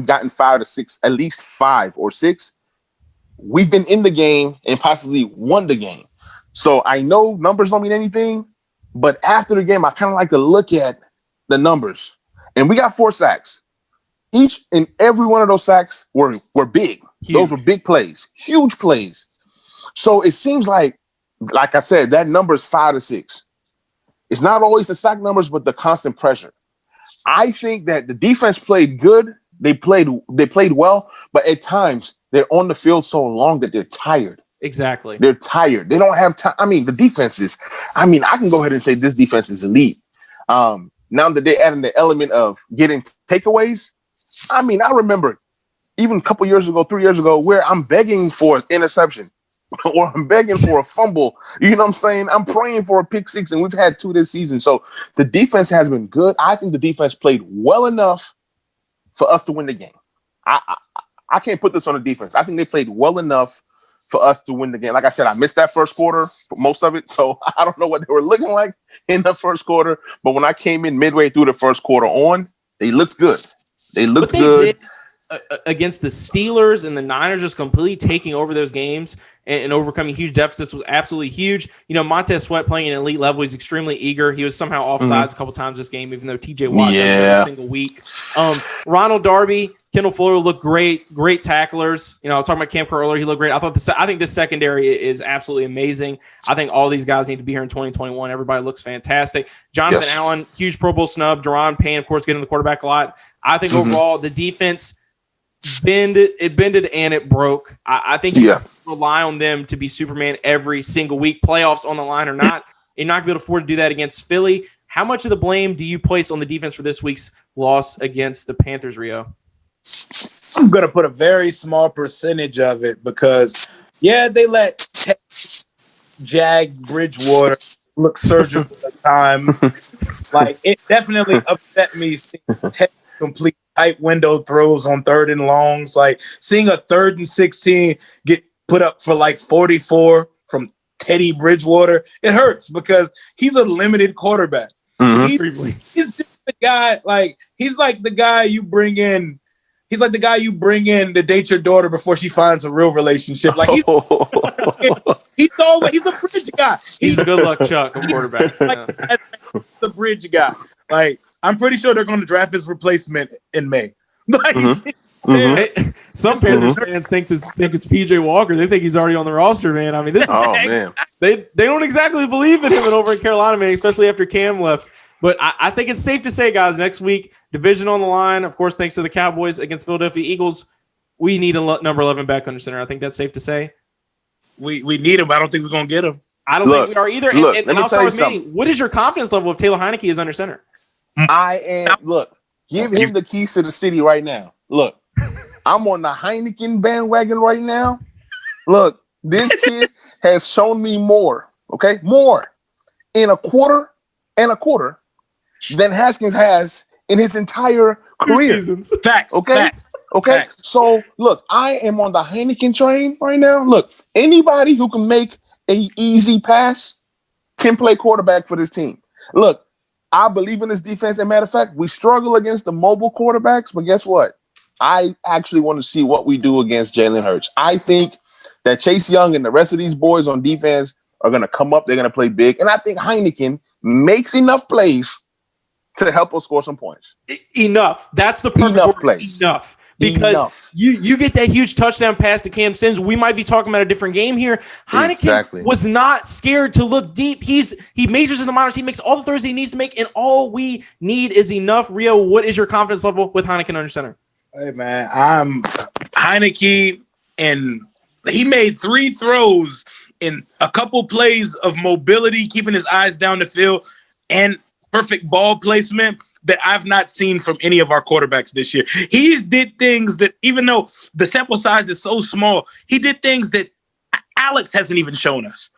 gotten 5 to 6, at least 5 or 6. We've been in the game and possibly won the game. So I know numbers don't mean anything, but after the game, I kind of like to look at the numbers. And we got 4 sacks. Each and every one of those sacks were big. Huge. Those were big plays, huge plays. So it seems like I said, that number is 5 to 6. It's not always the sack numbers, but the constant pressure. I think that the defense played good. They played well, but at times they're on the field so long that they're tired. Exactly. They're tired. They don't have time. The defense is, I can go ahead and say this defense is elite. Now that they're adding the element of getting takeaways, I remember even a couple years ago, 3 years ago, where I'm begging for an interception or I'm begging for a fumble. You know what I'm saying? I'm praying for a pick 6, and we've had 2 this season. So the defense has been good. I think the defense played well enough for us to win the game. I can't put this on the defense. I think they played well enough for us to win the game. Like I said, I missed that first quarter for most of it, so I don't know what they were looking like in the first quarter. But when I came in midway through the first quarter on, they looked good. They looked good. against the Steelers and the Niners, just completely taking over those games and overcoming huge deficits was absolutely huge. Montez Sweat playing at an elite level. He's extremely eager. He was somehow offsides a couple times this game, even though TJ Watt does it every single week. Ronald Darby, Kendall Fuller looked great tacklers. I was talking about Cam Kerr earlier. He looked great. I think this secondary is absolutely amazing. I think all these guys need to be here in 2021. Everybody looks fantastic. Jonathan Allen, huge Pro Bowl snub. Deron Payne, of course, getting the quarterback a lot. I think overall the defense bended and it broke. I think you rely on them to be Superman every single week, playoffs on the line or not. You're not going to be able to afford to do that against Philly. How much of the blame do you place on the defense for this week's loss against the Panthers, Rio? I'm going to put a very small percentage of it because, they let Jag Bridgewater look surgical at times. It definitely upset me seeing Ted complete tight window throws on 3rd and longs. Seeing a 3rd and 16 get put up for 44 from Teddy Bridgewater, it hurts because he's a limited quarterback. He's just the guy, he's like the guy you bring in. He's like the guy you bring in to date your daughter before she finds a real relationship. He's a bridge guy. He's a good luck Chuck of quarterback. The bridge guy. I'm pretty sure they're going to draft his replacement in May. Some Panthers fans think it's PJ Walker. They think he's already on the roster, man. I mean, they don't exactly believe in him over in Carolina, man, especially after Cam left. But I think it's safe to say, guys, next week, division on the line, of course, thanks to the Cowboys against Philadelphia Eagles, we need a number 11 back under center. I think that's safe to say. We need him, but I don't think we're going to get him. I don't think we are either. And I'll start with me. What is your confidence level if Taylor Heineke is under center? Give him the keys to the city right now. Look, I'm on the Heineken bandwagon right now. Look, this kid has shown me more in a quarter than Haskins has in his entire career. Facts. Facts. Facts. So, look, I am on the Heineken train right now. Look, anybody who can make an easy pass can play quarterback for this team. Look, I believe in this defense. As a matter of fact, we struggle against the mobile quarterbacks, but guess what? I actually want to see what we do against Jalen Hurts. I think that Chase Young and the rest of these boys on defense are going to come up. They're going to play big. And I think Heineken makes enough plays to help us score some points. Enough. That's the perfect enough word. Plays. Enough. Because you get that huge touchdown pass to Cam Sims. We might be talking about a different game here. Heineken was not scared to look deep. He majors in the minors. He makes all the throws he needs to make, and all we need is enough. Rio, what is your confidence level with Heineken under center? Hey, man, I'm Heineke, and he made 3 throws in a couple plays of mobility, keeping his eyes down the field, and perfect ball placement that I've not seen from any of our quarterbacks this year. He did things that, even though the sample size is so small, he did things that Alex hasn't even shown us.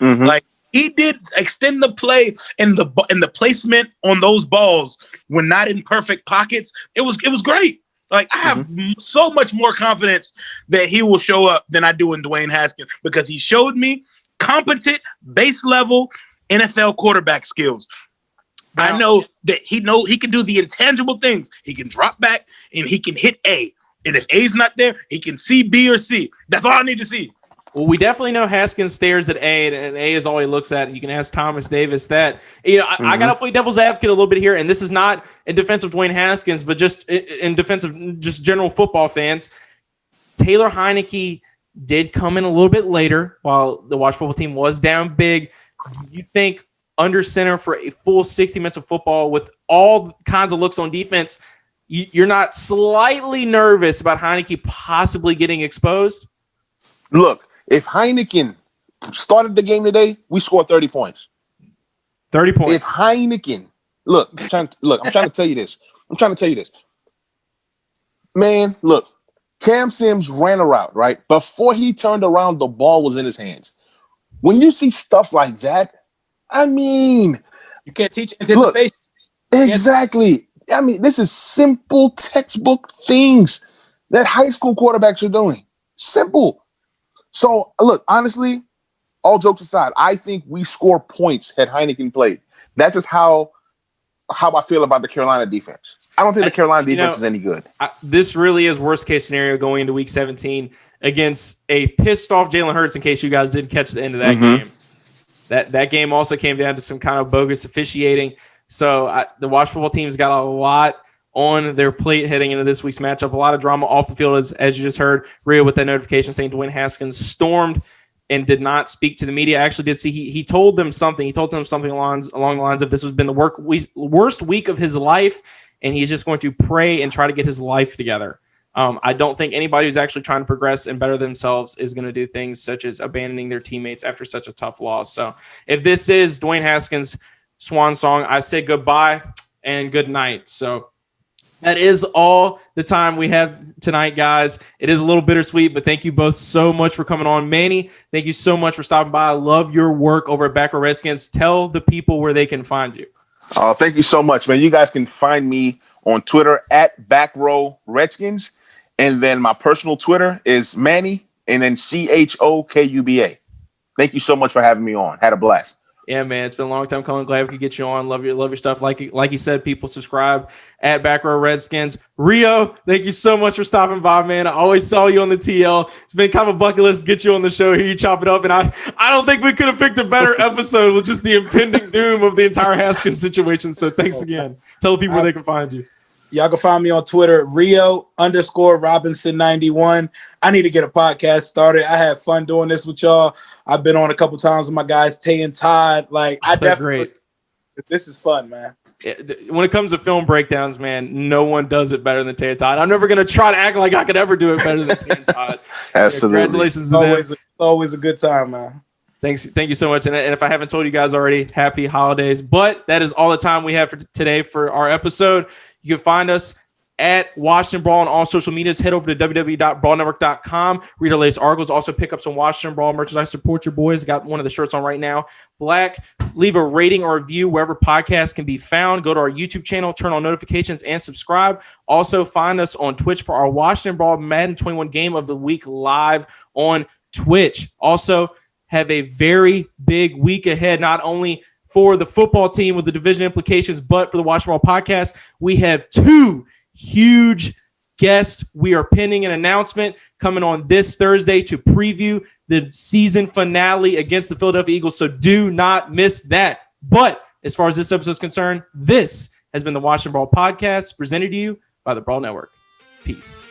He did extend the play and the placement on those balls when not in perfect pockets. It was great. I have so much more confidence that he will show up than I do in Dwayne Haskins because he showed me competent base level NFL quarterback skills. I know that he can do the intangible things. He can drop back and he can hit A. And if A's not there, he can see B or C. That's all I need to see. Well, we definitely know Haskins stares at A, and A is all he looks at. You can ask Thomas Davis that. I got to play devil's advocate a little bit here, and this is not in defense of Dwayne Haskins, but just in defense of just general football fans. Taylor Heineke did come in a little bit later while the Watch football team was down big. Do you think under center for a full 60 minutes of football with all kinds of looks on defense, you're not slightly nervous about Heineke possibly getting exposed? Look, if Heineken started the game today, we scored 30 points. 30 points. If Heineken, I'm trying to tell you this. Man, look, Cam Sims ran a route, right? Before he turned around, the ball was in his hands. When you see stuff like that, I mean, you can't teach anticipation. Look, exactly. I mean, this is simple textbook things that high school quarterbacks are doing. Simple. So, look, honestly, all jokes aside, I think we score points had Heineken played. That's just how how I feel about the Carolina defense. I don't think the Carolina defense is any good. This really is worst case scenario going into Week 17 against a pissed off Jalen Hurts. In case you guys didn't catch the end of that game, that game also came down to some kind of bogus officiating. So the Washington football team's got a lot on their plate heading into this week's matchup. A lot of drama off the field, as you just heard. Rio with that notification saying Dwayne Haskins stormed and did not speak to the media. I actually did see he told them something. He told them something along the lines of this has been the worst week of his life, and he's just going to pray and try to get his life together. I don't think anybody who's actually trying to progress and better themselves is going to do things such as abandoning their teammates after such a tough loss. So if this is Dwayne Haskins' swan song, I say goodbye and good night. So that is all the time we have tonight, guys. It is a little bittersweet, but thank you both so much for coming on. Manny, thank you so much for stopping by. I love your work over at Backrow Redskins. Tell the people where they can find you. Thank you so much, man. You guys can find me on Twitter at Backrow Redskins. And then my personal Twitter is Manny and then Chokuba. Thank you so much for having me on. Had a blast. Yeah, man, it's been a long time coming. Glad we could get you on. Love your stuff. Like you said, people subscribe at Backrow Redskins. Rio, thank you so much for stopping by, man. I always saw you on the TL. It's been kind of a bucket list to get you on the show. Hear you chop it up, and I don't think we could have picked a better episode with just the impending doom of the entire Haskins situation. So thanks again. Tell the people where they can find you. Y'all can find me on Twitter, Rio_Robinson91. I need to get a podcast started. I had fun doing this with y'all. I've been on a couple times with my guys, Tay and Todd. This is fun, man. When it comes to film breakdowns, man, no one does it better than Tay and Todd. I'm never going to try to act like I could ever do it better than Tay and Todd. Absolutely. Congratulations to them. Always a good time, man. Thank you so much. And if I haven't told you guys already, happy holidays. But that is all the time we have for today for our episode. You can find us at Washington Brawl on all social medias. Head over to www.brawlnetwork.com. Read our latest articles. Also pick up some Washington Brawl merchandise. Support your boys. Got one of the shirts on right now. Black. Leave a rating or review wherever podcasts can be found. Go to our YouTube channel. Turn on notifications and subscribe. Also find us on Twitch for our Washington Brawl Madden 21 Game of the Week live on Twitch. Also have a very big week ahead, not only for the football team with the division implications, but for the Washington Brawl Podcast. We have 2 huge guests. We are pending an announcement coming on this Thursday to preview the season finale against the Philadelphia Eagles, so do not miss that. But as far as this episode is concerned, this has been the Washington Brawl Podcast, presented to you by the Brawl Network. Peace.